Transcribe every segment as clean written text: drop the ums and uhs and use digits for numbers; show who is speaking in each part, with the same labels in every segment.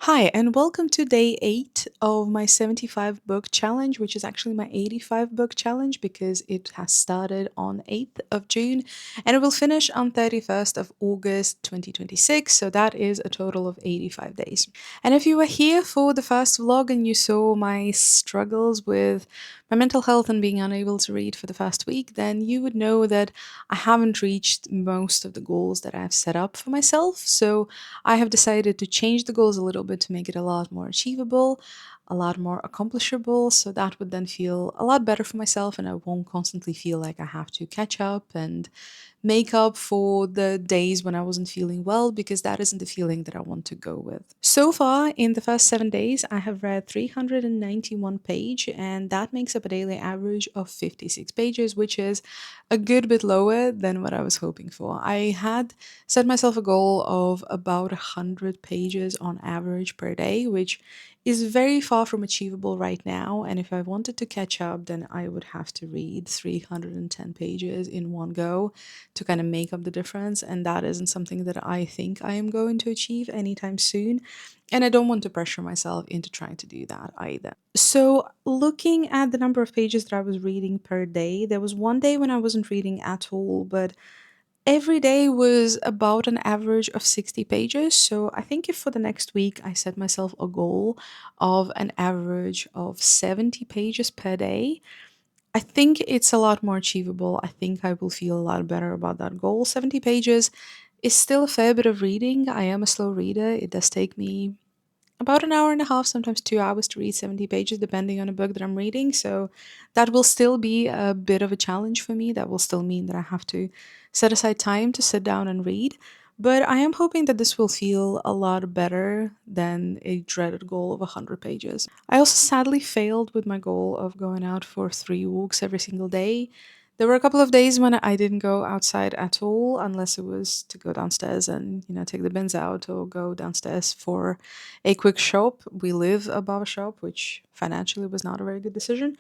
Speaker 1: Hi, and welcome to day 8 of my 75 book challenge, which is actually my 85 book challenge because it has started on 8th of June and it will finish on 31st of August 2026. So that is a total of 85 days. And if you were here for the first vlog and you saw my struggles with my mental health and being unable to read for the first week, then you would know that I haven't reached most of the goals that I've set up for myself. So I have decided to change the goals a little bit to make it a lot more achievable, a lot more accomplishable. So that would then feel a lot better for myself, and I won't constantly feel like I have to catch up and make up for the days when I wasn't feeling well, because that isn't the feeling that I want to go with. So far, in the first 7 days, I have read 391 pages, and that makes up a daily average of 56 pages, which is a good bit lower than what I was hoping for. I had set myself a goal of about 100 pages on average per day, which is very far from achievable right now. And if I wanted to catch up, then I would have to read 310 pages in one go to kind of make up the difference. And that isn't something that I think I am going to achieve anytime soon. And I don't want to pressure myself into trying to do that either. So, looking at the number of pages that I was reading per day, there was one day when I wasn't reading at all, but every day was about an average of 60 pages. So I think if for the next week I set myself a goal of an average of 70 pages per day, I think it's a lot more achievable. I think I will feel a lot better about that goal. 70 pages is still a fair bit of reading. I am a slow reader. It does take me about an hour and a half, sometimes 2 hours to read 70 pages, depending on a book that I'm reading. So that will still be a bit of a challenge for me. That will still mean that I have to set aside time to sit down and read. But I am hoping that this will feel a lot better than a dreaded goal of 100 pages. I also sadly failed with my goal of going out for 3 walks every single day. There were a couple of days when I didn't go outside at all, unless it was to go downstairs and, take the bins out or go downstairs for a quick shop. We live above a shop, which financially was not a very good decision.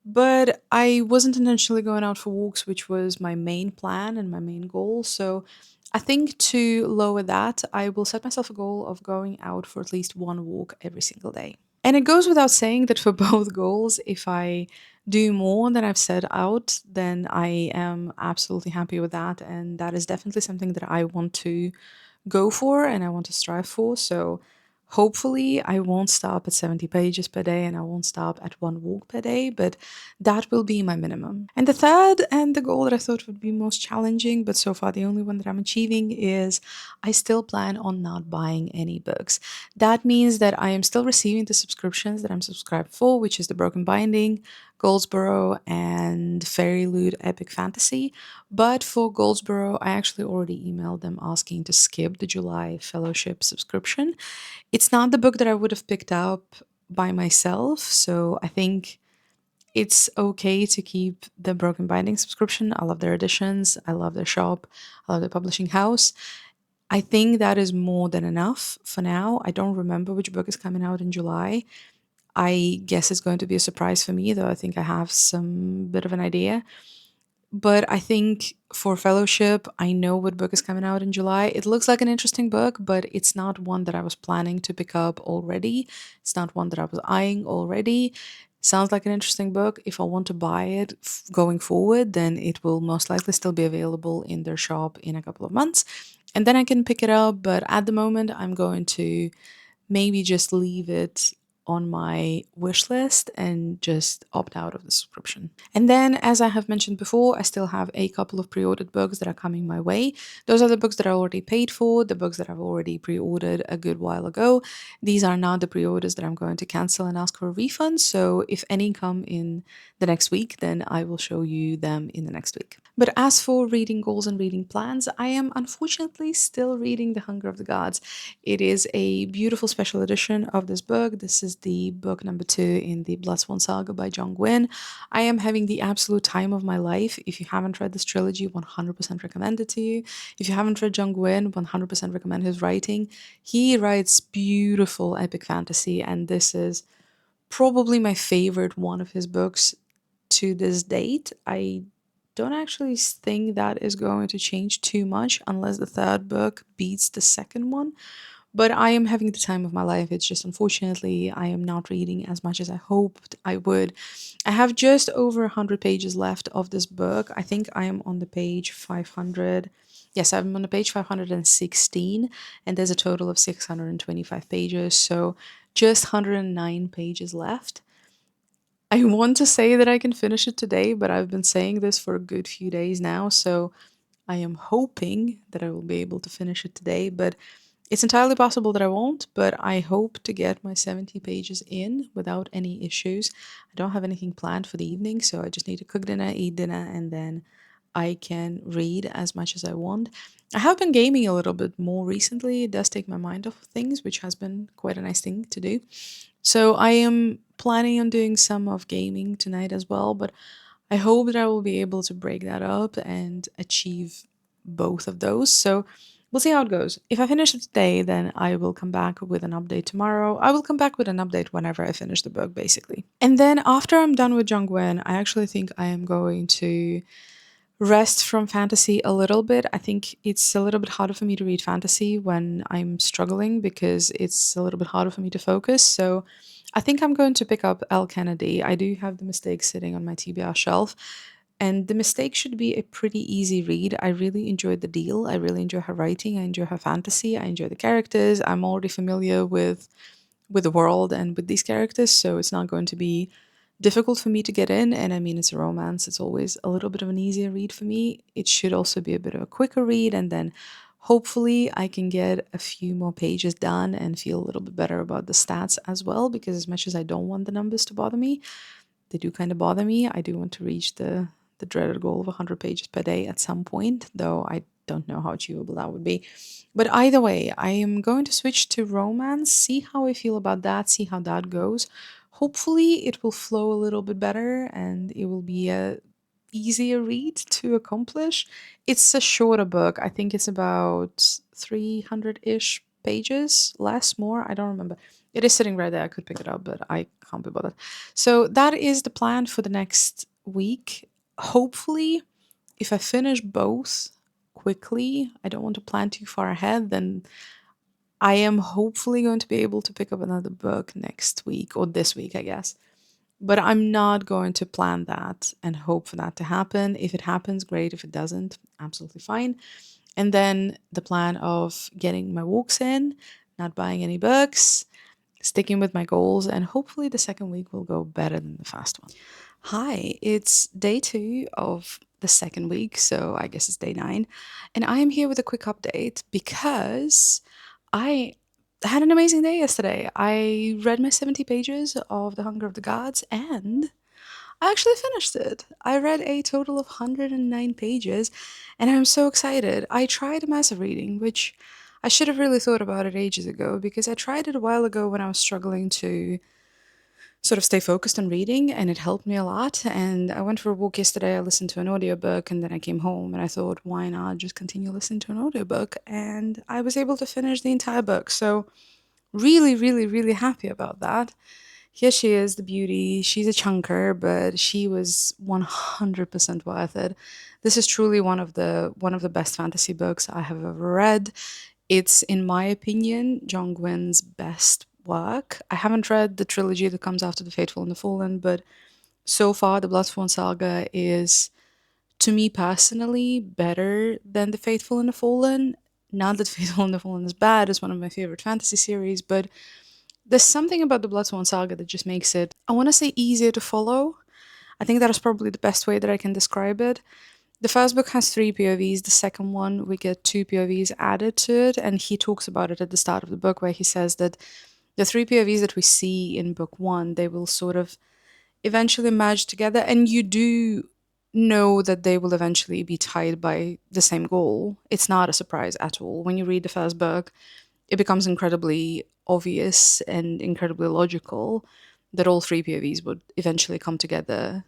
Speaker 1: But I wasn't intentionally going out for walks, which was my main plan and my main goal. So I think to lower that, I will set myself a goal of going out for at least one walk every single day. And it goes without saying that for both goals, if I do more than I've set out, then I am absolutely happy with that. And that is definitely something that I want to go for and I want to strive for. So hopefully I won't stop at 70 pages per day and I won't stop at one walk per day, but that will be my minimum. And the third and the goal that I thought would be most challenging, but so far the only one that I'm achieving, is I still plan on not buying any books. That means that I am still receiving the subscriptions that I'm subscribed for, which is the Broken Binding, Goldsboro, and Fairy Loot Epic Fantasy. But for Goldsboro, I actually already emailed them asking to skip the July Fellowship subscription. It's not the book that I would have picked up by myself, so I think it's okay to keep the Broken Binding subscription. I love their editions, I love their shop, I love their publishing house. I think that is more than enough for now. I don't remember which book is coming out in July. I guess it's going to be a surprise for me, though I think I have some bit of an idea. But I think for Fellowship, I know what book is coming out in July. It looks like an interesting book, but it's not one that I was planning to pick up already. It's not one that I was eyeing already. Sounds like an interesting book. If I want to buy it going forward, then it will most likely still be available in their shop in a couple of months. And then I can pick it up. But at the moment, I'm going to maybe just leave it on my wish list and just opt out of the subscription. And then, as I have mentioned before, I still have a couple of pre-ordered books that are coming my way. Those are the books that I already paid for, the books that I've already pre-ordered a good while ago. These are not the pre-orders that I'm going to cancel and ask for a refund. So if any come in the next week, then I will show you them in the next week. But as for reading goals and reading plans, I am unfortunately still reading The Hunger of the Gods. It is a beautiful special edition of this book. This is the book number 2 in the Bloodsworn Saga by Gwynne. I am having the absolute time of my life. If you haven't read this trilogy, 100% recommend it to you. If you haven't read Gwynne, 100% recommend his writing. He writes beautiful epic fantasy, and this is probably my favorite one of his books to this date. I don't actually think that is going to change too much unless the third book beats the second one. But I am having the time of my life. It's just unfortunately I am not reading as much as I hoped I would. I have just over 100 pages left of this book. I think I am on the page 500. Yes, I'm on the page 516, and there's a total of 625 pages. So just 109 pages left. I want to say that I can finish it today, but I've been saying this for a good few days now. So I am hoping that I will be able to finish it today, but it's entirely possible that I won't. But I hope to get my 70 pages in without any issues. I don't have anything planned for the evening, so I just need to cook dinner, eat dinner, and then I can read as much as I want. I have been gaming a little bit more recently. It does take my mind off of things, which has been quite a nice thing to do. So I am planning on doing some of gaming tonight as well, but I hope that I will be able to break that up and achieve both of those. So we'll see how it goes. If I finish it today, then I will come back with an update tomorrow. I will come back with an update whenever I finish the book, basically. And then after I'm done with Gwynne, I actually think I am going to rest from fantasy a little bit. I think it's a little bit harder for me to read fantasy when I'm struggling because it's a little bit harder for me to focus. So I think I'm going to pick up Elle Kennedy. I do have the mistake sitting on my TBR shelf. And the mistake should be a pretty easy read. I really enjoyed the deal. I really enjoy her writing. I enjoy her fantasy. I enjoy the characters. I'm already familiar with the world and with these characters, so it's not going to be difficult for me to get in. And I mean, it's a romance, it's always a little bit of an easier read for me. It should also be a bit of a quicker read, and then hopefully I can get a few more pages done and feel a little bit better about the stats as well, because as much as I don't want the numbers to bother me, they do kind of bother me. I do want to reach the dreaded goal of 100 pages per day at some point, though I don't know how achievable that would be. But either way, I am going to switch to romance, see how I feel about that, see how that goes. Hopefully, it will flow a little bit better and it will be a easier read to accomplish. It's a shorter book. I think it's about 300-ish pages, less, more. I don't remember. It is sitting right there. I could pick it up, but I can't be bothered. So that is the plan for the next week. Hopefully, if I finish both quickly, I don't want to plan too far ahead, then I am hopefully going to be able to pick up another book next week or this week, I guess. But I'm not going to plan that and hope for that to happen. If it happens, great. If it doesn't, absolutely fine. And then the plan of getting my walks in, not buying any books, sticking with my goals, and hopefully the second week will go better than the first one. Hi, it's day 2 of the second week, so I guess it's day 9. And I am here with a quick update because I had an amazing day yesterday. I read my 70 pages of The Hunger of the Gods and I actually finished it. I read a total of 109 pages and I'm so excited. I tried massive reading, which I should have really thought about it ages ago because I tried it a while ago when I was struggling to sort of stay focused on reading and it helped me a lot. And I went for a walk yesterday, I listened to an audiobook and then I came home and I thought, why not just continue listening to an audiobook? And I was able to finish the entire book. So really, really, really happy about that. Here she is, the beauty. She's a chunker, but she was 100% worth it. This is truly one of the best fantasy books I have ever read. It's, in my opinion, John Gwynne's best work. I haven't read the trilogy that comes after The Faithful and the Fallen, but so far the Bloodsworn Saga is, to me personally, better than The Faithful and the Fallen. Not that Faithful and the Fallen is bad, it's one of my favorite fantasy series, but there's something about the Bloodsworn Saga that just makes it, I want to say, easier to follow. I think that is probably the best way that I can describe it. The first book has 3 POVs. The second one, we get 2 POVs added to it. And he talks about it at the start of the book, where he says that the 3 POVs that we see in book one, they will sort of eventually merge together. And you do know that they will eventually be tied by the same goal. It's not a surprise at all. When you read the first book, it becomes incredibly obvious and incredibly logical that all 3 POVs would eventually come together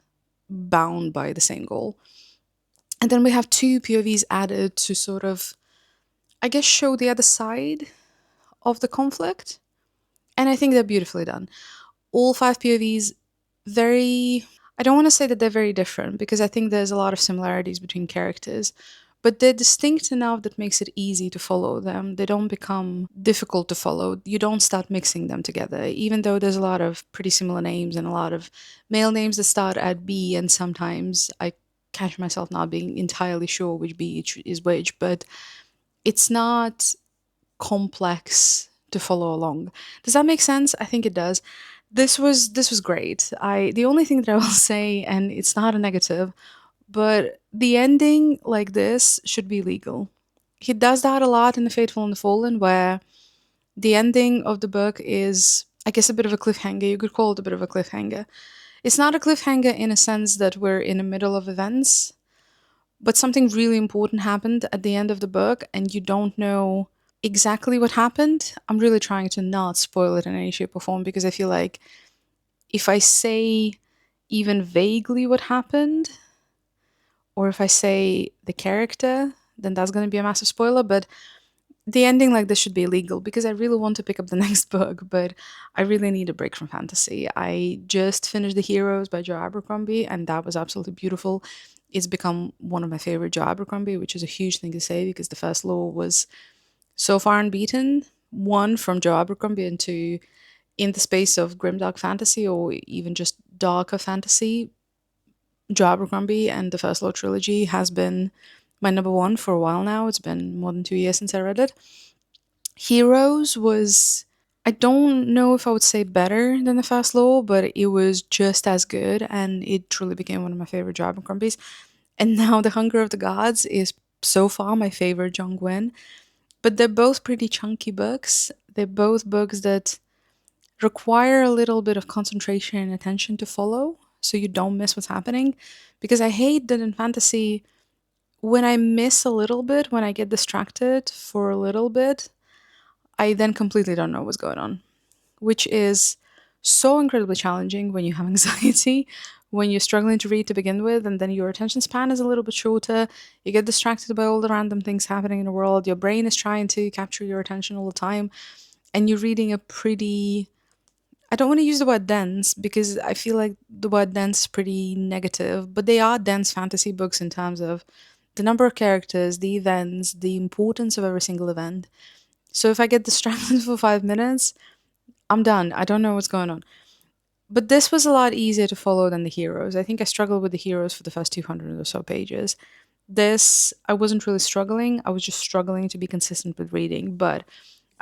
Speaker 1: bound by the same goal. And then we have 2 POVs added to sort of, I guess, show the other side of the conflict. And I think they're beautifully done. All 5 POVs, very, I don't want to say that they're very different because I think there's a lot of similarities between characters, but they're distinct enough that makes it easy to follow them. They don't become difficult to follow. You don't start mixing them together, even though there's a lot of pretty similar names and a lot of male names that start at B, and sometimes I catch myself not being entirely sure which B is which, but it's not complex to follow along. Does that make sense? I think it does. This was great. I The only thing that I will say, and it's not a negative, but the ending like this should be legal. He does that a lot in The Faithful and the Fallen, where the ending of the book is, I guess, a bit of a cliffhanger. You could call it a bit of a cliffhanger. It's not a cliffhanger in a sense that we're in the middle of events, but something really important happened at the end of the book, and you don't know exactly what happened. I'm really trying to not spoil it in any shape or form because I feel like if I say even vaguely what happened, or if I say the character, then that's going to be a massive spoiler. But the ending like this should be illegal because I really want to pick up the next book, but I really need a break from fantasy. I just finished The Heroes by Joe Abercrombie, and that was absolutely beautiful. It's become one of my favorite Joe Abercrombie, which is a huge thing to say because The First Law was so far unbeaten. One, from Joe Abercrombie, and two, in the space of grimdark fantasy or even just darker fantasy. Joe Abercrombie and the First Law trilogy has been my number one for a while now. It's been more than 2 years since I read it. Heroes was, I don't know if I would say better than the First Law, but it was just as good, and it truly became one of my favorite Joe Abercrombies. And now The Hunger of the Gods is so far my favorite John Gwynne. But they're both pretty chunky books. They're both books that require a little bit of concentration and attention to follow so you don't miss what's happening. Because I hate that in fantasy, when I miss a little bit, when I get distracted for a little bit, I then completely don't know what's going on, which is so incredibly challenging when you have anxiety, when you're struggling to read to begin with, and then your attention span is a little bit shorter. You get distracted by all the random things happening in the world. Your brain is trying to capture your attention all the time, and you're reading a pretty, I don't want to use the word dense because I feel like the word dense is pretty negative, but they are dense fantasy books in terms of the number of characters, the events, the importance of every single event. So if I get distracted for 5 minutes, I'm done. I don't know what's going on. But this was a lot easier to follow than the heroes. I think I struggled with the heroes for the first 200 or so pages. This, I wasn't really struggling. I was just struggling to be consistent with reading. But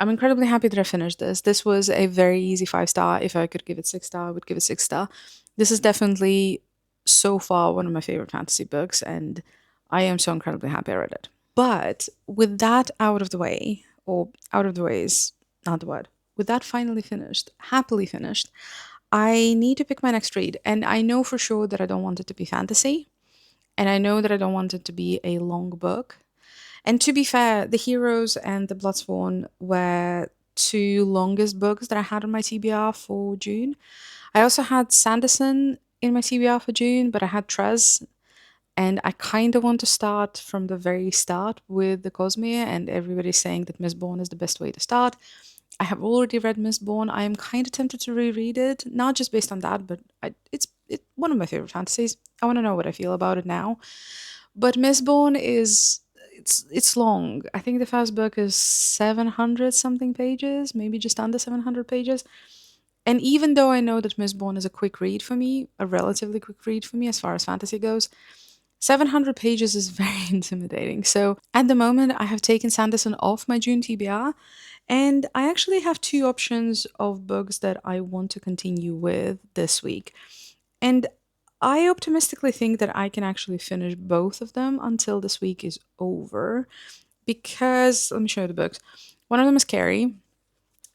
Speaker 1: I'm incredibly happy that I finished this. This was a very easy 5 star. If I could give it 6 star, I would give it 6 star. This is definitely so far one of my favorite fantasy books, and I am so incredibly happy I read it. But with that out of the way, or out of the way is not the word, with that finally finished, happily finished, I need to pick my next read. And I know for sure that I don't want it to be fantasy. And I know that I don't want it to be a long book. And to be fair, The Heroes and The Bloodsworn were two longest books that I had on my TBR for June. I also had Sanderson in my TBR for June, but I had Trez, and I kind of want to start from the very start with the Cosmere, and everybody's saying that Mistborn is the best way to start. I have already read Mistborn. I am kind of tempted to reread it, not just based on that, but it's one of my favorite fantasies. I want to know what I feel about it now. But Mistborn is, it's long. I think the first book is 700 something pages, maybe just under 700 pages. And even though I know that Mistborn is a quick read for me, a relatively quick read for me as far as fantasy goes, 700 pages is very intimidating. So at the moment, I have taken Sanderson off my June TBR, and I actually have two options of books that I want to continue with this week. And I optimistically think that I can actually finish both of them until this week is over. Because, let me show you the books. One of them is Carrie.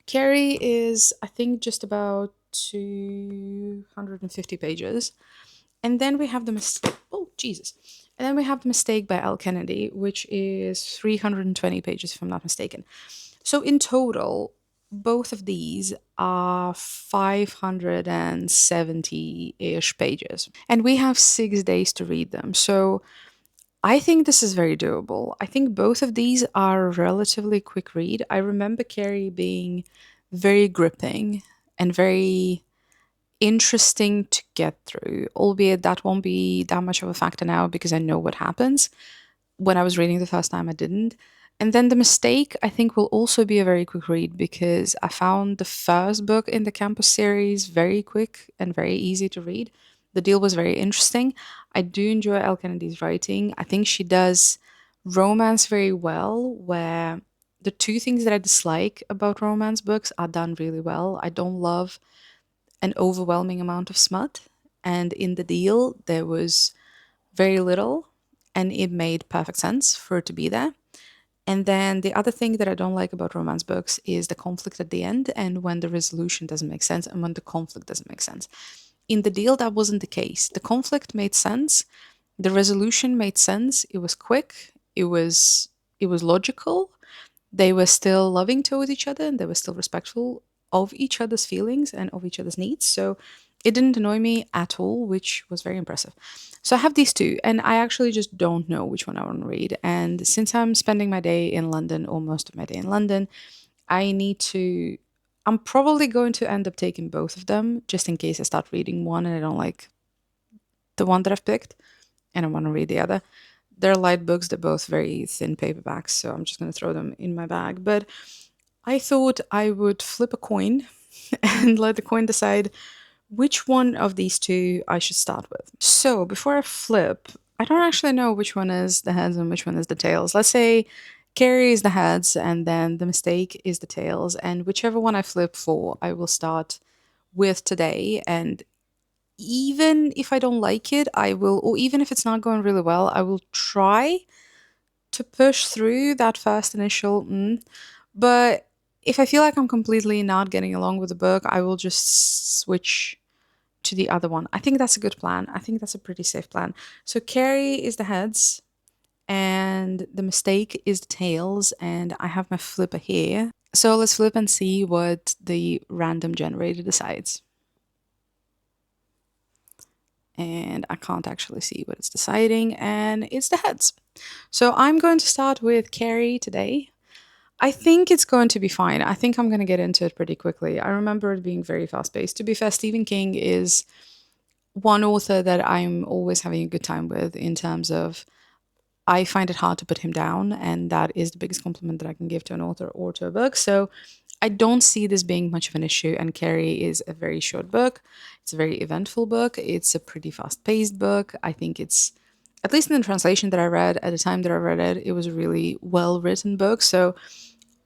Speaker 1: Carrie is, I think, just about 250 pages. And then we have the mistake. Oh, Jesus. And then we have the mistake by Elle Kennedy, which is 320 pages, if I'm not mistaken. So in total, both of these are 570 ish pages. And we have 6 days to read them. So I think this is very doable. I think both of these are a relatively quick read. I remember Carrie being very gripping and very interesting to get through, albeit that won't be that much of a factor now because I know what happens. When I was reading the first time, I didn't. And then The Mistake, I think, will also be a very quick read because I found the first book in the Campus series very quick and very easy to read. The deal was very interesting. I do enjoy Elle Kennedy's writing. I think she does romance very well, where the two things that I dislike about romance books are done really well. I don't love an overwhelming amount of smut, and in the deal, there was very little, and it made perfect sense for it to be there. And then the other thing that I don't like about romance books is the conflict at the end and when the resolution doesn't make sense and when the conflict doesn't make sense. In the deal, that wasn't the case. The conflict made sense, the resolution made sense. It was quick. It was logical. They were still loving towards each other and they were still respectful of each other's feelings and of each other's needs. So it didn't annoy me at all, which was very impressive. So I have these two, and I actually just don't know which one I want to read. And since I'm spending my day in London, or most of my day in London, I need to. I'm probably going to end up taking both of them just in case I start reading one and I don't like the one that I've picked and I want to read the other. They're light books, they're both very thin paperbacks, so I'm just going to throw them in my bag. But I thought I would flip a coin and let the coin decide which one of these two I should start with. So before I flip, I don't actually know which one is the heads and which one is the tails. Let's say Carrie is the heads and then The Mistake is the tails, and whichever one I flip for, I will start with today. And even if I don't like it, I will, or even if it's not going really well, I will try to push through that first initial but if I feel like I'm completely not getting along with the book, I will just switch to the other one. I think that's a good plan. I think that's a pretty safe plan. So Carrie is the heads and The Mistake is the tails, and I have my flipper here. So let's flip and see what the random generator decides. And I can't actually see what it's deciding, and it's the heads. So I'm going to start with Carrie today. I think it's going to be fine. I think I'm going to get into it pretty quickly. I remember it being very fast paced. To be fair, Stephen King is one author that I'm always having a good time with in terms of I find it hard to put him down, and that is the biggest compliment that I can give to an author or to a book. So I don't see this being much of an issue. And Carrie is a very short book. It's a very eventful book. It's a pretty fast paced book. I think it's, at least in the translation that I read at the time that I read it, it was a really well written book. So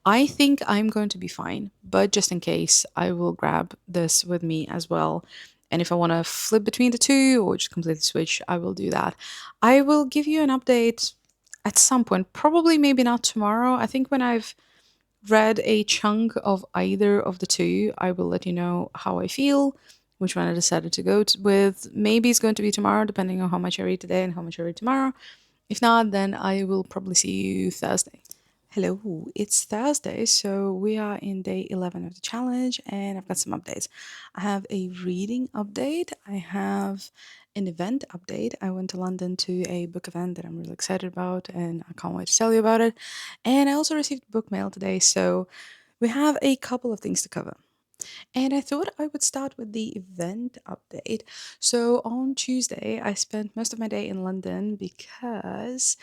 Speaker 1: I think I'm going to be fine, but just in case, I will grab this with me as well. And if I want to flip between the two or just completely switch, I will do that. I will give you an update at some point, probably maybe not tomorrow. I think when I've read a chunk of either of the two, I will let you know how I feel, which one I decided to go with. Maybe it's going to be tomorrow, depending on how much I read today and how much I read tomorrow. If not, then I will probably see you Thursday. Hello, it's Thursday, so we are in day 11 of the challenge, and I've got some updates. I have a reading update, I have an event update. I went to London to a book event that I'm really excited about, and I can't wait to tell you about it. And I also received book mail today, so we have a couple of things to cover. And I thought I would start with the event update. So on Tuesday, I spent most of my day in London because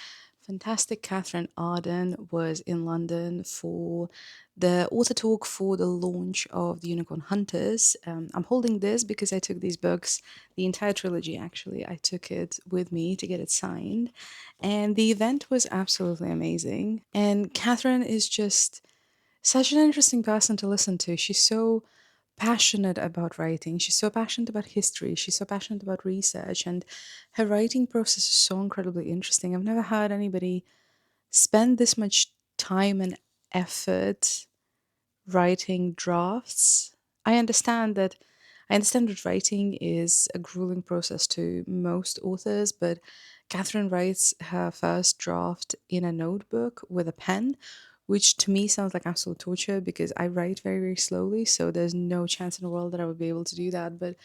Speaker 1: fantastic Catherine Arden was in London for the author talk for the launch of the Unicorn Hunters. I'm holding this because I took these books, the entire trilogy actually, I took it with me to get it signed. And the event was absolutely amazing. And Catherine is just such an interesting person to listen to. She's so passionate about writing. She's so passionate about history. She's so passionate about research. And her writing process is so incredibly interesting. I've never heard anybody spend this much time and effort writing drafts. I understand that writing is a grueling process to most authors, but Catherine writes her first draft in a notebook with a pen, which to me sounds like absolute torture because I write very, very slowly, so there's no chance in the world that I would be able to do that. But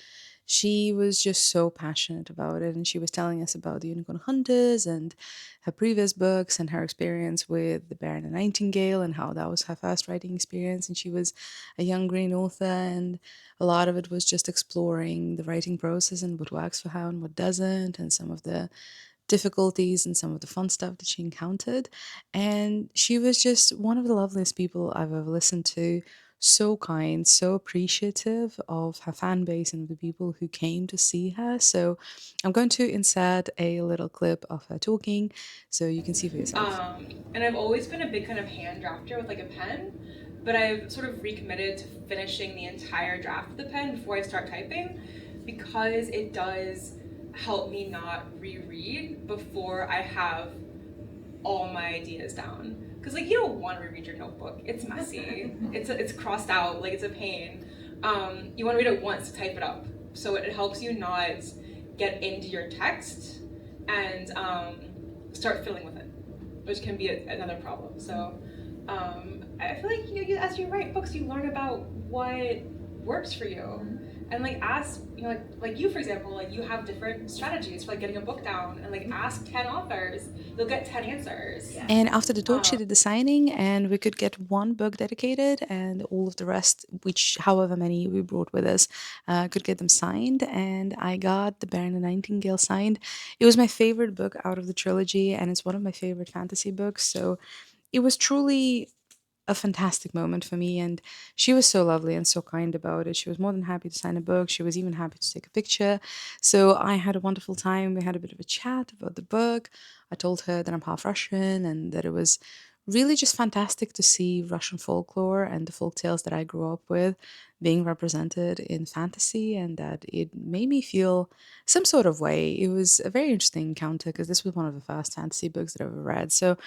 Speaker 1: she was just so passionate about it, and she was telling us about the Unicorn Hunters and her previous books and her experience with the Bear and the Nightingale and how that was her first writing experience. And she was a young green author, and a lot of it was just exploring the writing process and what works for her and what doesn't, and some of the difficulties and some of the fun stuff that she encountered. And she was just one of the loveliest people I've ever listened to. So kind, so appreciative of her fan base and the people who came to see her. So I'm going to insert a little clip of her talking so you can see for yourself.
Speaker 2: And I've always been a big kind of hand drafter with like a pen, but I've sort of recommitted to finishing the entire draft with the pen before I start typing because it does help me not reread before I have all my ideas down. Because like you don't want to reread your notebook. It's messy. It's crossed out. Like it's a pain. You want to read it once to type it up, so it helps you not get into your text and start fiddling with it, which can be another problem. So I feel like as you write books, you learn about what works for you, and like ask like you for example, like you have different strategies for like getting a book down, and like ask 10 authors, you'll get 10 answers. Yeah.
Speaker 1: And after the talk, she
Speaker 2: Um,
Speaker 1: did the signing, and we could get one book dedicated, and all of the rest, which however many we brought with us, could get them signed. And I got The Bear and the Nightingale signed. It was my favorite book out of the trilogy, and it's one of my favorite fantasy books. So it was truly a fantastic moment for me, and she was so lovely and so kind about it. She was more than happy to sign a book. She was even happy to take a picture. So I had a wonderful time. We had a bit of a chat about the book. I told her that I'm half Russian and that it was really just fantastic to see Russian folklore and the folk tales that I grew up with being represented in fantasy, and that it made me feel some sort of way. It was a very interesting encounter because this was one of the first fantasy books that I've ever read. So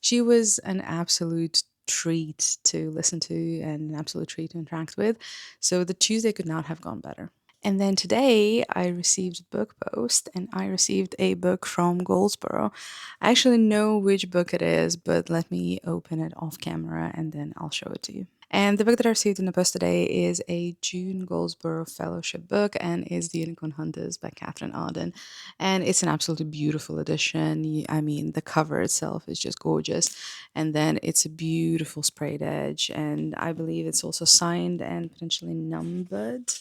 Speaker 1: she was an absolute treat to listen to and an absolute treat to interact with. So the Tuesday could not have gone better. And then today I received a book post and I received a book from Goldsboro. I actually know which book it is, but let me open it off camera and then I'll show it to you. And the book that I received in the post today is a June Goldsboro Fellowship book and is The Unicorn Hunters by Catherine Arden. And it's an absolutely beautiful edition. I mean, the cover itself is just gorgeous. And then it's a beautiful sprayed edge. And I believe it's also signed and potentially numbered.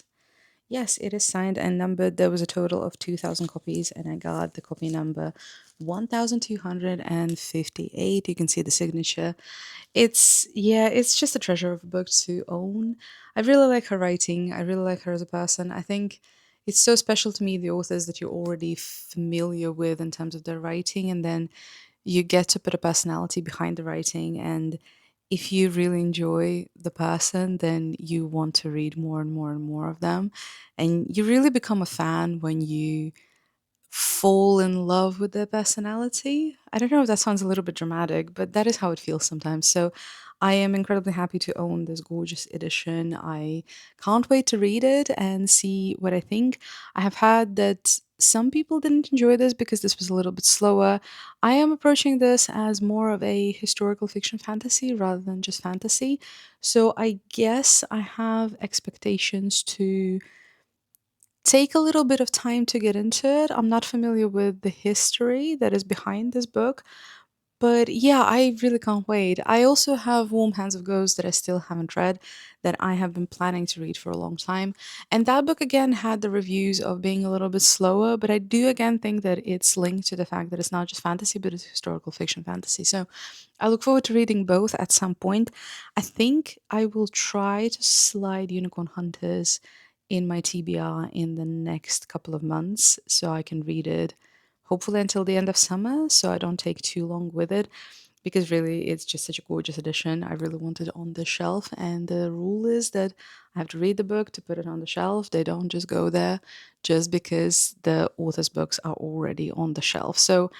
Speaker 1: Yes, it is signed and numbered. There was a total of 2,000 copies, and I got the copy number 1258. You can see the signature. Yeah, it's just a treasure of a book to own. I really like her writing. I really like her as a person. I think it's so special to me, the authors that you're already familiar with in terms of their writing, and then you get to put a personality behind the writing. And if you really enjoy the person, then you want to read more and more and more of them. And you really become a fan when you fall in love with their personality. I don't know if that sounds a little bit dramatic, but that is how it feels sometimes. So I am incredibly happy to own this gorgeous edition. I can't wait to read it and see what I think. I have heard that some people didn't enjoy this because this was a little bit slower. I am approaching this as more of a historical fiction fantasy rather than just fantasy. So I guess I have expectations to take a little bit of time to get into it. I'm not familiar with the history that is behind this book, but yeah, I really can't wait. I also have Warm Hands of Ghosts that I still haven't read, that I have been planning to read for a long time. And that book again had the reviews of being a little bit slower, but I do again think that it's linked to the fact that it's not just fantasy, but it's historical fiction fantasy. So I look forward to reading both at some point. I think I will try to slide Unicorn Hunters in my TBR in the next couple of months so I can read it hopefully until the end of summer so I don't take too long with it, because really it's just such a gorgeous edition. I really want it on the shelf, and the rule is that I have to read the book to put it on the shelf. They don't just go there just because the author's books are already on the shelf. So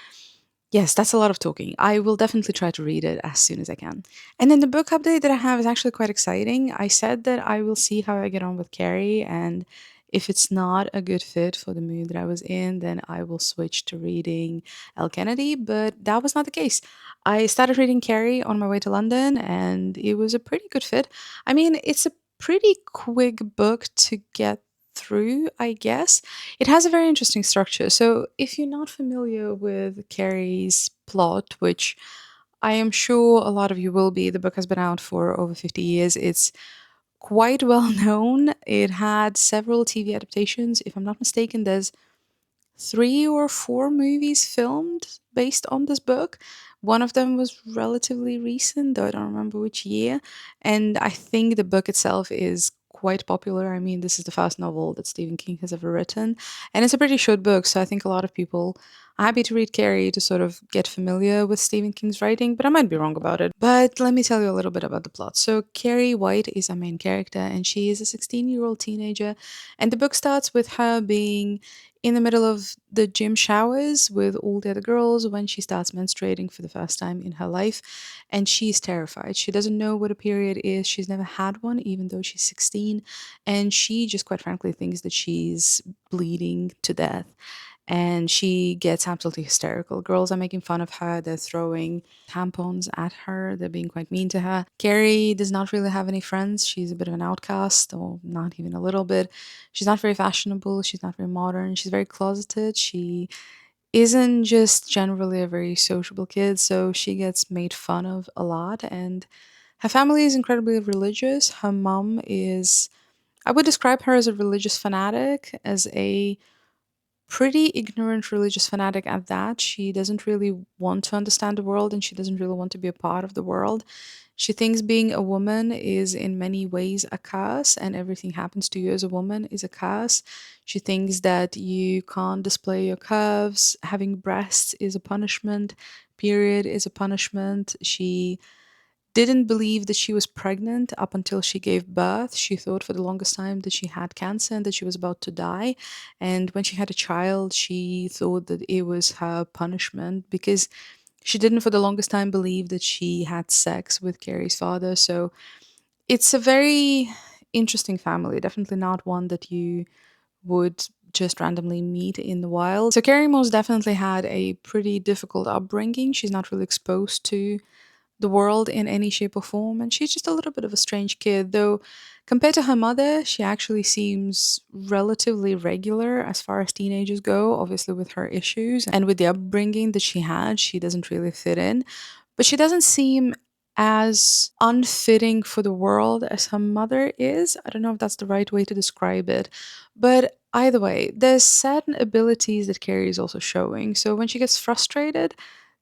Speaker 1: yes, that's a lot of talking. I will definitely try to read it as soon as I can. And then the book update that I have is actually quite exciting. I said that I will see how I get on with Carrie, and if it's not a good fit for the mood that I was in, then I will switch to reading Elle Kennedy, but that was not the case. I started reading Carrie on my way to London, and it was a pretty good fit. I mean, it's a pretty quick book to get through, I guess. It has a very interesting structure. So, if you're not familiar with Carrie's plot, which I am sure a lot of you will be, the book has been out for over 50 years. It's quite well known. It had several TV adaptations. If I'm not mistaken, there's three or four movies filmed based on this book. One of them was relatively recent, though I don't remember which year. And I think the book itself is quite popular. I mean, this is the first novel that Stephen King has ever written. And it's a pretty short book, so I think a lot of people are happy to read Carrie to sort of get familiar with Stephen King's writing, but I might be wrong about it. But let me tell you a little bit about the plot. So, Carrie White is our main character, and she is a 16-year-old teenager. And the book starts with her being in the middle of the gym showers with all the other girls when she starts menstruating for the first time in her life. And she's terrified. She doesn't know what a period is. She's never had one, even though she's 16. And she just quite frankly thinks that she's bleeding to death. And she gets absolutely hysterical. Girls are making fun of her. They're throwing tampons at her. They're being quite mean to her. Carrie does not really have any friends. She's a bit of an outcast, or not even a little bit. She's not very fashionable. She's not very modern. She's very closeted. She isn't just generally a very sociable kid, so she gets made fun of a lot. And her family is incredibly religious. Her mom is, I would describe her as a religious fanatic, as a pretty ignorant religious fanatic at that. She doesn't really want to understand the world, and she doesn't really want to be a part of the world. She thinks being a woman is in many ways a curse, and everything happens to you as a woman is a curse. She thinks that you can't display your curves, having breasts is a punishment, period is a punishment. She didn't believe that she was pregnant up until she gave birth. She thought for the longest time that she had cancer and that she was about to die. And when she had a child, she thought that it was her punishment because she didn't for the longest time believe that she had sex with Carrie's father. So it's a very interesting family, definitely not one that you would just randomly meet in the wild. So Carrie most definitely had a pretty difficult upbringing. She's not really exposed to the world in any shape or form, and she's just a little bit of a strange kid, though compared to her mother, she actually seems relatively regular as far as teenagers go. Obviously, with her issues and with the upbringing that she had, she doesn't really fit in, but she doesn't seem as unfitting for the world as her mother is. I don't know if that's the right way to describe it, but either way, there's certain abilities that Carrie is also showing. So when she gets frustrated,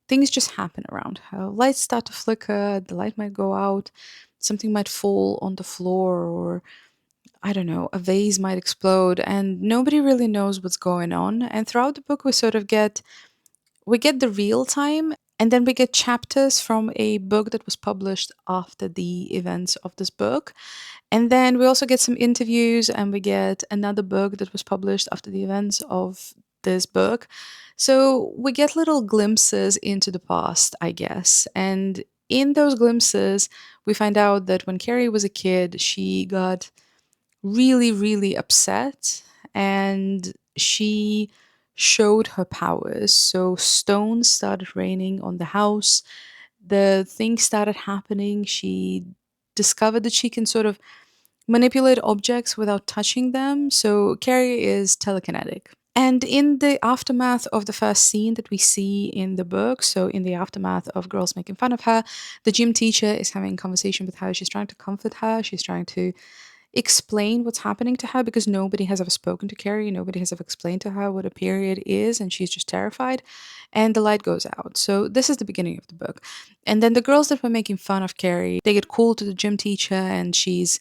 Speaker 1: things just happen around her. Lights start to flicker, the light might go out, something might fall on the floor, or I don't know, a vase might explode, and nobody really knows what's going on. And throughout the book, we get the real time, and then we get chapters from a book that was published after the events of this book. And then we also get some interviews, and we get another book that was published after the events of this book. So we get little glimpses into the past, I guess. And in those glimpses, we find out that when Carrie was a kid, she got really, really upset, and she showed her powers. So stones started raining on the house, the things started happening. She discovered that she can sort of manipulate objects without touching them. So Carrie is telekinetic. And in the aftermath of the first scene that we see in the book, so in the aftermath of girls making fun of her, the gym teacher is having a conversation with her. She's trying to comfort her. She's trying to explain what's happening to her because nobody has ever spoken to Carrie. Nobody has ever explained to her what a period is, and she's just terrified. And the light goes out. So this is the beginning of the book. And then the girls that were making fun of Carrie, they get called to the gym teacher, and she's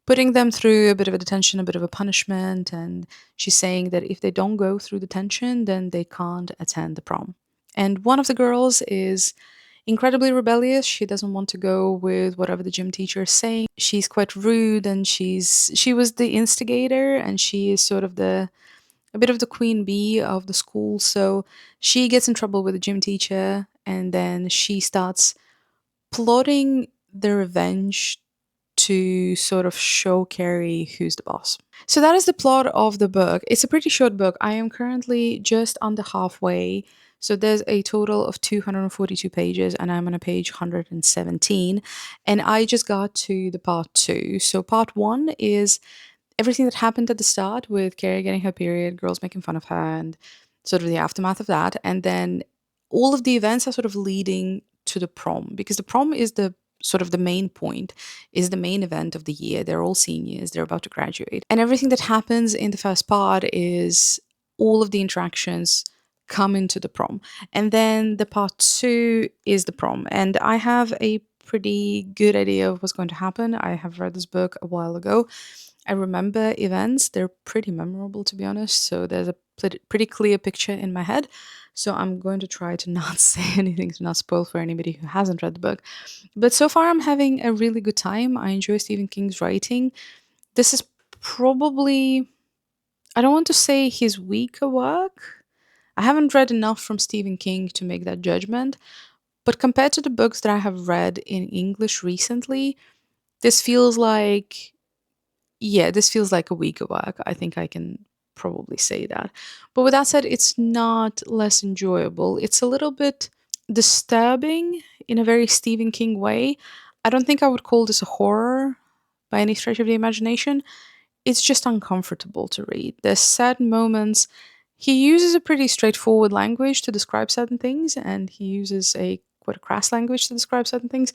Speaker 1: putting them through a bit of a detention, a bit of a punishment. And she's saying that if they don't go through detention, then they can't attend the prom. And one of the girls is incredibly rebellious. She doesn't want to go with whatever the gym teacher is saying. She's quite rude, and she was the instigator, and she is sort of the a bit of the queen bee of the school. So she gets in trouble with the gym teacher, and then she starts plotting the revenge to sort of show Carrie who's the boss. So that is the plot of the book. It's a pretty short book. I am currently just under halfway. So there's a total of 242 pages, and I'm on a page 117. And I just got to the part two. So part one is everything that happened at the start with Carrie getting her period, girls making fun of her, and sort of the aftermath of that. And then all of the events are sort of leading to the prom, because the prom is the sort of the main point, is the main event of the year. They're all seniors, they're about to graduate. And everything that happens in the first part is all of the interactions come into the prom. And then the part two is the prom. And I have a pretty good idea of what's going to happen. I have read this book a while ago. I remember events. They're pretty memorable, to be honest. So there's a pretty clear picture in my head. So I'm going to try to not say anything to not spoil for anybody who hasn't read the book. But so far, I'm having a really good time. I enjoy Stephen King's writing. This is probably, I don't want to say his weaker work. I haven't read enough from Stephen King to make that judgment. But compared to the books that I have read in English recently, this feels like, yeah, this feels like a weaker work. I think I can probably say that. But with that said, it's not less enjoyable. It's a little bit disturbing in a very Stephen King way. I don't think I would call this a horror by any stretch of the imagination. It's just uncomfortable to read. There's certain moments. He uses a pretty straightforward language to describe certain things, and he uses a quite a crass language to describe certain things.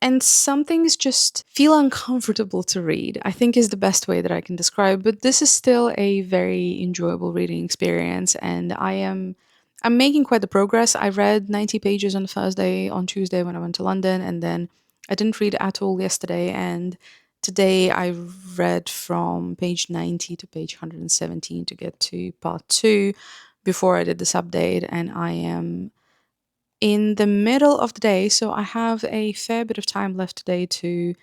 Speaker 1: And some things just feel uncomfortable to read, I think is the best way that I can describe. But this is still a very enjoyable reading experience, and I'm making quite the progress. I read 90 pages on the first day on Tuesday when I went to London, and then I didn't read at all yesterday. And today I read from page 90 to page 117 to get to part two before I did this update, and I am in the middle of the day, so I have a fair bit of time left today to.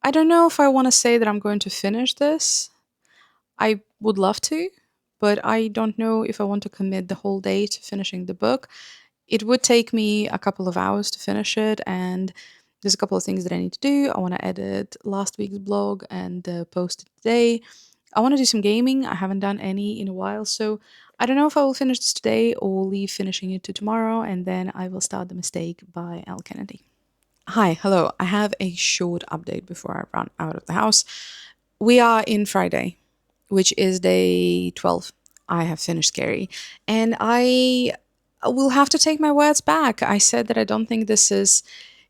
Speaker 1: I don't know if I want to say that I'm going to finish this. I would love to, but I don't know if I want to commit the whole day to finishing the book. It would take me a couple of hours to finish it, and there's a couple of things that I need to do. I want to edit last week's blog and post it today. I want to do some gaming. I haven't done any in a while, so I don't know if I will finish this today or leave finishing it to tomorrow, and then I will start The Mistake by Elle Kennedy. Hi, hello. I have a short update before I run out of the house. We are in Friday, which is day 12. I have finished Scary, and I will have to take my words back. I said that I don't think this is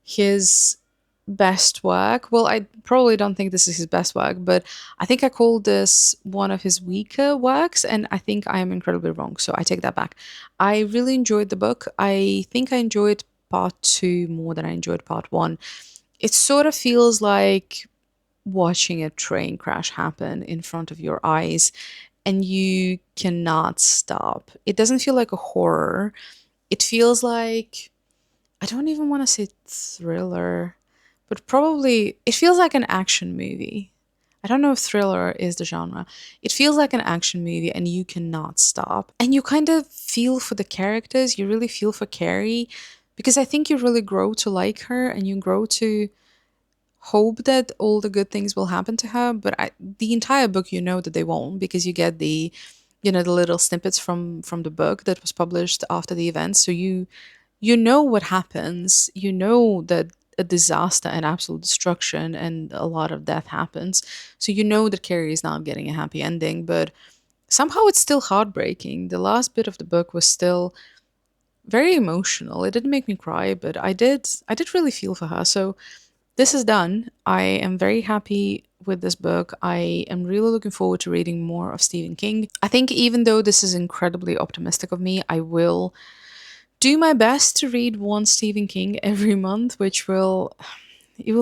Speaker 1: his best work. Well, I probably don't think this is his best work, but I think I called this one of his weaker works, and I think I am incredibly wrong. So I take that back. I really enjoyed the book. I think I enjoyed part two more than I enjoyed part one. It sort of feels like watching a train crash happen in front of your eyes and you cannot stop. It doesn't feel like a horror. It feels like, I don't even want to say thriller, but probably it feels like an action movie. I don't know if thriller is the genre. It feels like an action movie and you cannot stop. And you kind of feel for the characters. You really feel for Carrie because I think you really grow to like her and you grow to hope that all the good things will happen to her. But the entire book, you know that they won't because you get the little snippets from the book that was published after the event. So you know what happens. You know that a disaster and absolute destruction and a lot of death happens. So you know that Carrie is not getting a happy ending, but somehow it's still heartbreaking. The last bit of the book was still very emotional. It didn't make me cry, but I did really feel for her. So this is done. I am very happy with this book. I am really looking forward to reading more of Stephen King. I think even though this is incredibly optimistic of me, I will do my best to read one Stephen King every month, which will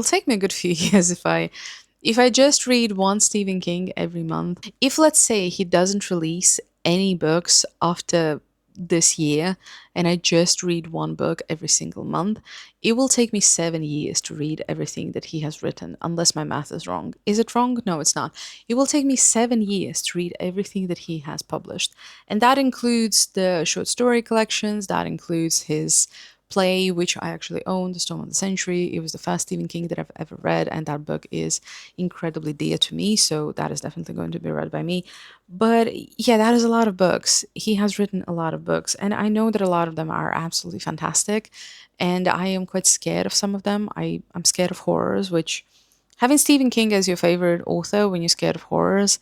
Speaker 1: take me a good few years if I just read one Stephen King every month. If let's say he doesn't release any books after this year and I just read one book every single month, it will take me 7 years to read everything that he has written, unless my math is wrong. Is it wrong? No, it's not. It will take me 7 years to read everything that he has published. And that includes the short story collections, that includes his play, which I actually own, The Storm of the Century. It was the first Stephen King that I've ever read, and that book is incredibly dear to me, so that is definitely going to be read by me. But yeah, that is a lot of books. He has written a lot of books, and I know that a lot of them are absolutely fantastic, and I am quite scared of some of them. I'm scared of horrors, which having Stephen King as your favorite author when you're scared of horrors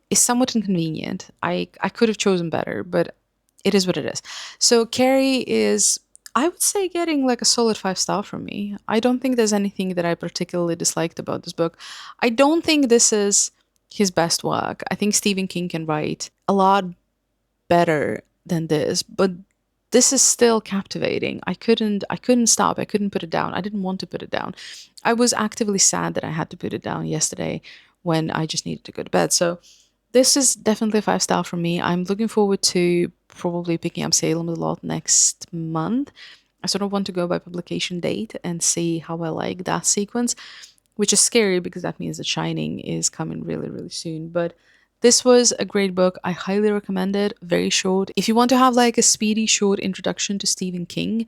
Speaker 1: is somewhat inconvenient. I could have chosen better, but it is what it is. So Carrie is, I would say, getting like a solid 5 star from me. I don't think there's anything that I particularly disliked about this book. I don't think this is his best work. I think Stephen King can write a lot better than this, but this is still captivating. I couldn't stop. I couldn't put it down. I didn't want to put it down. I was actively sad that I had to put it down yesterday when I just needed to go to bed. So this is definitely a 5 star for me. I'm looking forward to probably picking up Salem a lot next month. I sort of want to go by publication date and see how I like that sequence, which is scary because that means that Shining is coming really, really soon. But this was a great book. I highly recommend it. Very short. If you want to have like a speedy, short introduction to Stephen King,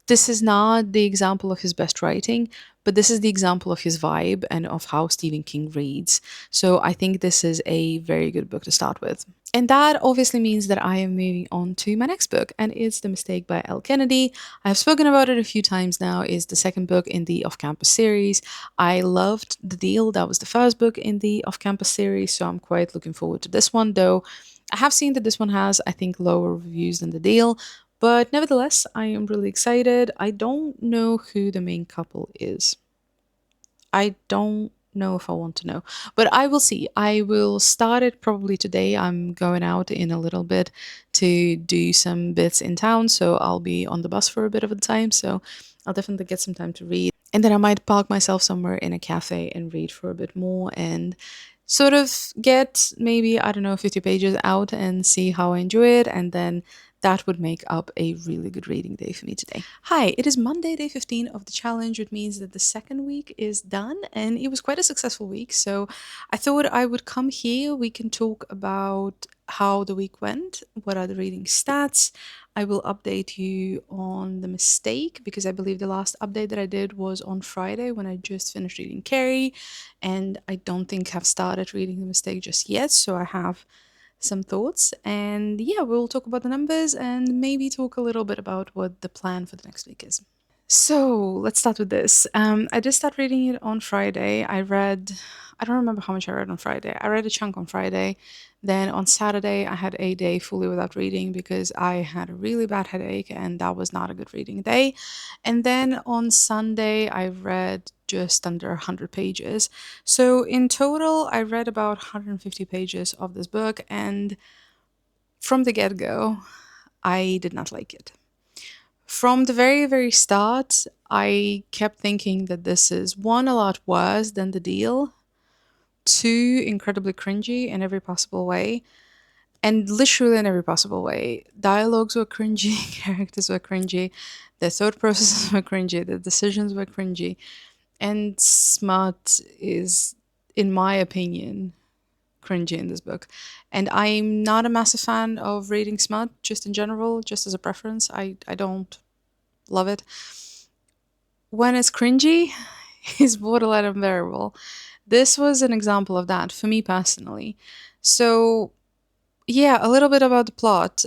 Speaker 1: this is not the example of his best writing, but this is the example of his vibe and of how Stephen King reads. So I think this is a very good book to start with. And that obviously means that I am moving on to my next book, and it's The Mistake by Elle Kennedy. I have spoken about it a few times now. It's the second book in the Off Campus series. I loved The Deal. That was the first book in the Off Campus series, so I'm quite looking forward to this one, though I have seen that this one has, I think, lower reviews than The Deal, but nevertheless, I am really excited. I don't know who the main couple is. I don't know if I want to know, but I will see. I will start it probably today. I'm going out in a little bit to do some bits in town, so I'll be on the bus for a bit of a time. So I'll definitely get some time to read. And then I might park myself somewhere in a cafe and read for a bit more and sort of get maybe, I don't know, 50 pages out and see how I enjoy it. And then that would make up a really good reading day for me today. Hi, it is Monday, day 15 of the challenge, which means that the second week is done, and it was quite a successful week. So I thought I would come here. We can talk about how the week went, what are the reading stats. I will update you on the mistake because I believe the last update that I did was on Friday when I just finished reading Carrie, and I don't think I've started reading the mistake just yet. So I have some thoughts. And yeah, we'll talk about the numbers and maybe talk a little bit about what the plan for the next week is. So let's start with this. I did start reading it on Friday. I don't remember how much I read on Friday. I read a chunk on Friday. Then on Saturday, I had a day fully without reading because I had a really bad headache and that was not a good reading day. And then on Sunday, I read just under 100 pages. So in total, I read about 150 pages of this book. And from the get go, I did not like it. From the very, very start, I kept thinking that this is one, a lot worse than The Deal, two, incredibly cringy in every possible way, and literally in every possible way. Dialogues were cringy, characters were cringy, the thought processes were cringy, the decisions were cringy, and smut is, in my opinion, cringy in this book. And I'm not a massive fan of reading smut, just in general, just as a preference. I don't love it. When it's cringy, it's borderline unbearable. This was an example of that for me personally. So, yeah, a little bit about the plot.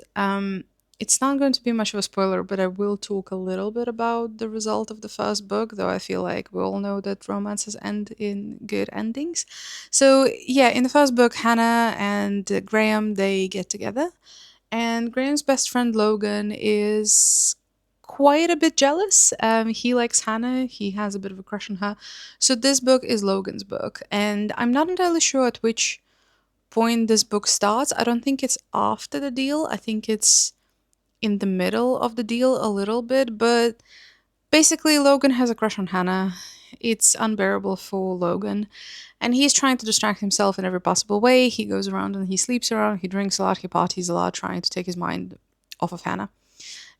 Speaker 1: It's not going to be much of a spoiler, but I will talk a little bit about the result of the first book, though I feel like we all know that romances end in good endings. So, yeah, in the first book, Hannah and Graham, they get together, and Graham's best friend Logan is quite a bit jealous. He likes Hannah, he has a bit of a crush on her. So this book is Logan's book, and I'm not entirely sure at which point this book starts. I don't think it's after The Deal. I think it's in the middle of The Deal a little bit, but basically Logan has a crush on Hannah. It's unbearable for Logan, and he's trying to distract himself in every possible way. He goes around and he sleeps around, he drinks a lot, he parties a lot, trying to take his mind off of Hannah.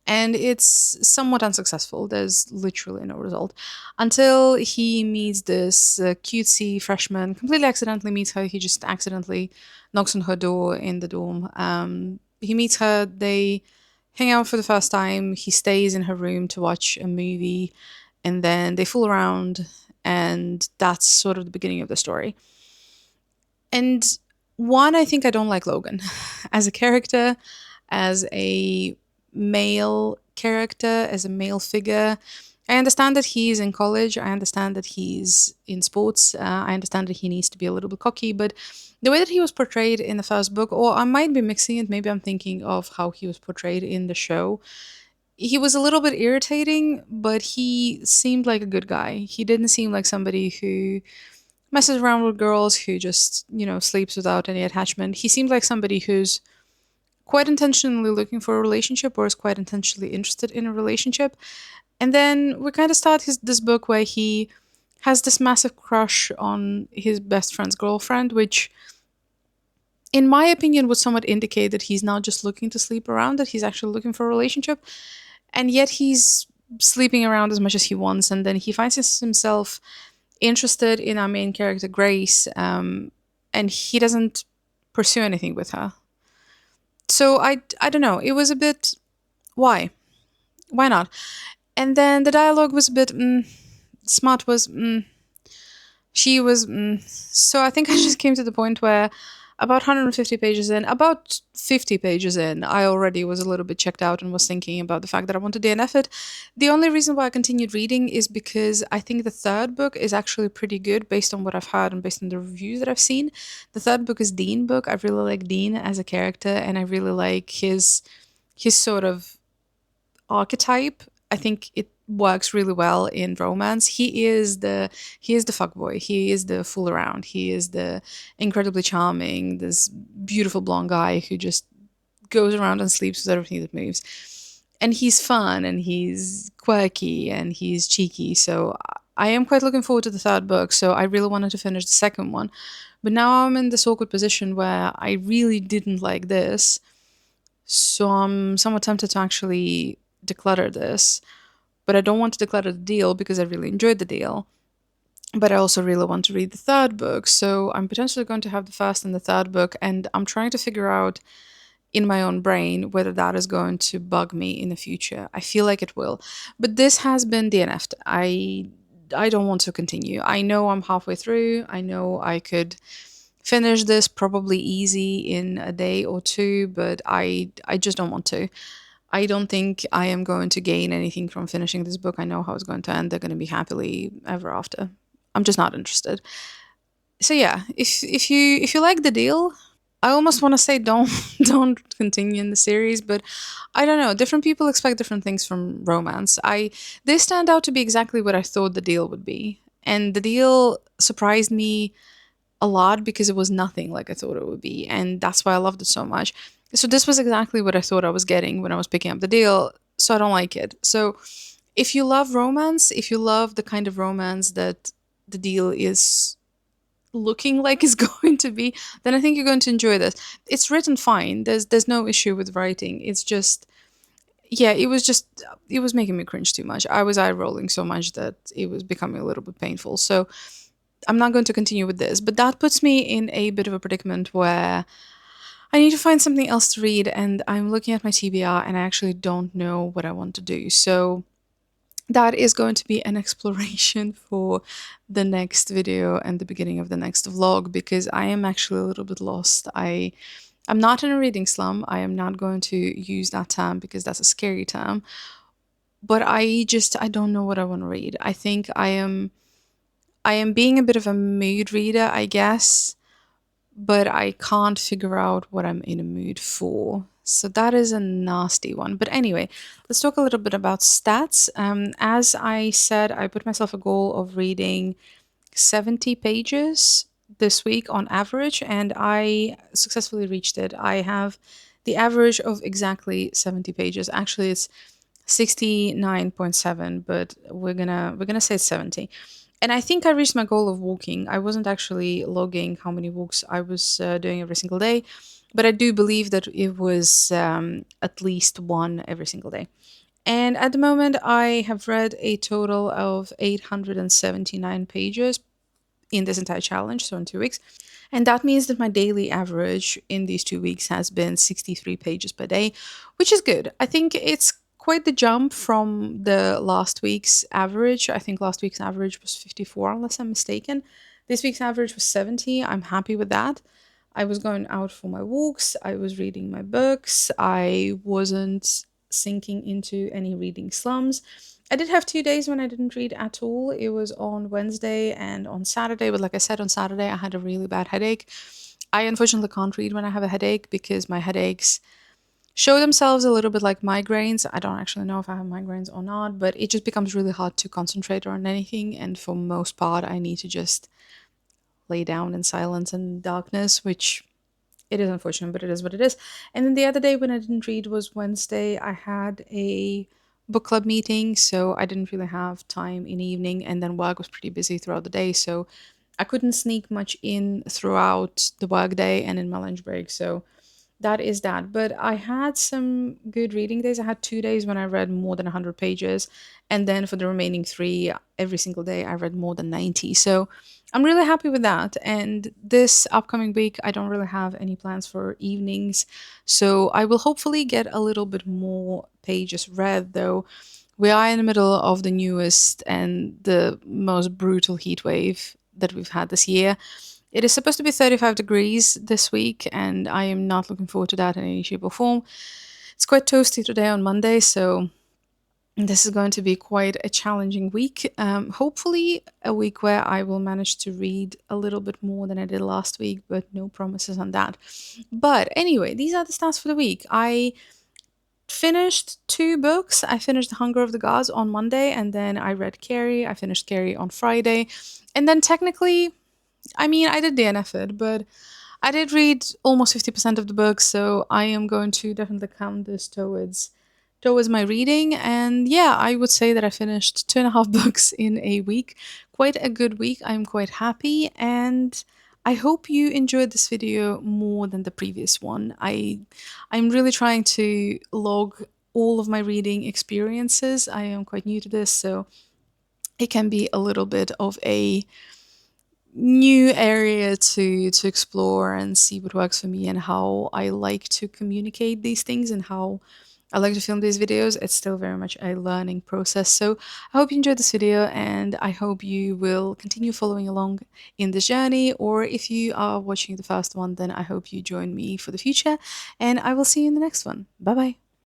Speaker 1: And it's somewhat unsuccessful. There's literally no result until he meets this cutesy freshman. Completely accidentally meets her. He just accidentally knocks on her door in the dorm. He meets her. They hang out for the first time. He stays in her room to watch a movie, and then they fool around, and that's sort of the beginning of the story. And one, I think I don't like Logan as a character, as a male character, as a male figure. I understand that he's in college. I understand that he's in sports. I understand that he needs to be a little bit cocky, but the way that he was portrayed in the first book, or I might be mixing it, maybe I'm thinking of how he was portrayed in the show. He was a little bit irritating, but he seemed like a good guy. He didn't seem like somebody who messes around with girls, who just, sleeps without any attachment. He seemed like somebody who's quite intentionally looking for a relationship or is quite intentionally interested in a relationship. And then we kind of start this book where he has this massive crush on his best friend's girlfriend, which, in my opinion, would somewhat indicate that he's not just looking to sleep around, that he's actually looking for a relationship. And yet he's sleeping around as much as he wants. And then he finds himself interested in our main character, Grace, and he doesn't pursue anything with her. So I don't know. It was a bit, why? Why not? And then the dialogue was a bit, Smart was, she was, so I think I just came to the point where about 150 pages in, about 50 pages in, I already was a little bit checked out and was thinking about the fact that I wanted to DNF it. The only reason why I continued reading is because I think the third book is actually pretty good based on what I've heard and based on the reviews that I've seen. The third book is Dean book. I really like Dean as a character, and I really like his sort of archetype. I think it works really well in romance. He is the fuckboy. He is the fool around. He is the incredibly charming, this beautiful blonde guy who just goes around and sleeps with everything that moves. And he's fun and he's quirky and he's cheeky. So I am quite looking forward to the third book. So I really wanted to finish the second one. But now I'm in this awkward position where I really didn't like this. So I'm somewhat tempted to actually declutter this, but I don't want to declutter the deal because I really enjoyed the deal. But I also really want to read the third book, so I'm potentially going to have the first and the third book, and I'm trying to figure out in my own brain whether that is going to bug me in the future. I feel like it will, but this has been DNF'd. I don't want to continue. I know I'm halfway through. I know I could finish this probably easy in a day or two, but I just don't want to. I don't think I am going to gain anything from finishing this book. I know how it's going to end. They're going to be happily ever after. I'm just not interested. So yeah, if you like the deal, I almost want to say don't don't continue in the series, but I don't know. Different people expect different things from romance. This turned out to be exactly what I thought the deal would be, and the deal surprised me a lot because it was nothing like I thought it would be, and that's why I loved it so much. So this was exactly what I thought I was getting when I was picking up the deal. So I don't like it. So if you love romance, if you love the kind of romance that the deal is looking like it's going to be, then I think you're going to enjoy this. It's written fine. There's no issue with writing. It's just, yeah, it was making me cringe too much. I was eye rolling so much that it was becoming a little bit painful. So I'm not going to continue with this, but that puts me in a bit of a predicament where I need to find something else to read, and I'm looking at my TBR and I actually don't know what I want to do. So that is going to be an exploration for the next video and the beginning of the next vlog because I am actually a little bit lost. I'm not in a reading slum. I am not going to use that term because that's a scary term. But I don't know what I want to read. I think I am being a bit of a mood reader, I guess, but I can't figure out what I'm in a mood for. So that is a nasty one. But anyway, let's talk a little bit about stats. As I said, I put myself a goal of reading 70 pages this week on average, and I successfully reached it. I have the average of exactly 70 pages. Actually, it's 69.7, but we're gonna say it's 70. And I think I reached my goal of walking. I wasn't actually logging how many walks I was doing every single day, but I do believe that it was at least one every single day. And at the moment, I have read a total of 879 pages in this entire challenge, so in 2 weeks. And that means that my daily average in these 2 weeks has been 63 pages per day, which is good. I think it's quite the jump from the last week's average. I think last week's average was 54, unless I'm mistaken. This week's average was 70. I'm happy with that. I was going out for my walks, I was reading my books, I wasn't sinking into any reading slums. I did have 2 days when I didn't read at all. It was on Wednesday and on Saturday. But like I said, on Saturday, I had a really bad headache. I unfortunately can't read when I have a headache because my headaches show themselves a little bit like migraines. I don't actually know if I have migraines or not, but it just becomes really hard to concentrate on anything. And for most part, I need to just lay down in silence and darkness, which It is unfortunate, but it is what it is. And then the other day when I didn't read was Wednesday. I had a book club meeting, so I didn't really have time in the evening, and then work was pretty busy throughout the day, so I couldn't sneak much in throughout the work day and in my lunch break. So that is that. But I had some good reading days. I had 2 days when I read more than 100 pages. And then for the remaining three, every single day, I read more than 90. So I'm really happy with that. And this upcoming week, I don't really have any plans for evenings. So I will hopefully get a little bit more pages read, though. We are in the middle of the newest and the most brutal heat wave that we've had this year. It is supposed to be 35 degrees this week, and I am not looking forward to that in any shape or form. It's quite toasty today on Monday, so this is going to be quite a challenging week. Hopefully, a week where I will manage to read a little bit more than I did last week, but no promises on that. But anyway, these are the stats for the week. I finished two books. I finished The Hunger of the Gods on Monday, and then I read Carrie. I finished Carrie on Friday. And then technically, I mean, I did the effort, but I did read almost 50% of the book, so I am going to definitely count this towards my reading. And yeah, I would say that I finished two and a half books in a week. Quite a good week. I'm quite happy, and I hope you enjoyed this video more than the previous one. I'm really trying to log all of my reading experiences. I am quite new to this, so it can be a little bit of a new area to explore and see what works for me and how I like to communicate these things and how I like to film these videos. It's still very much a learning process. So I hope you enjoyed this video, and I hope you will continue following along in this journey. Or if you are watching the first one, then I hope you join me for the future, and I will see you in the next one. Bye bye.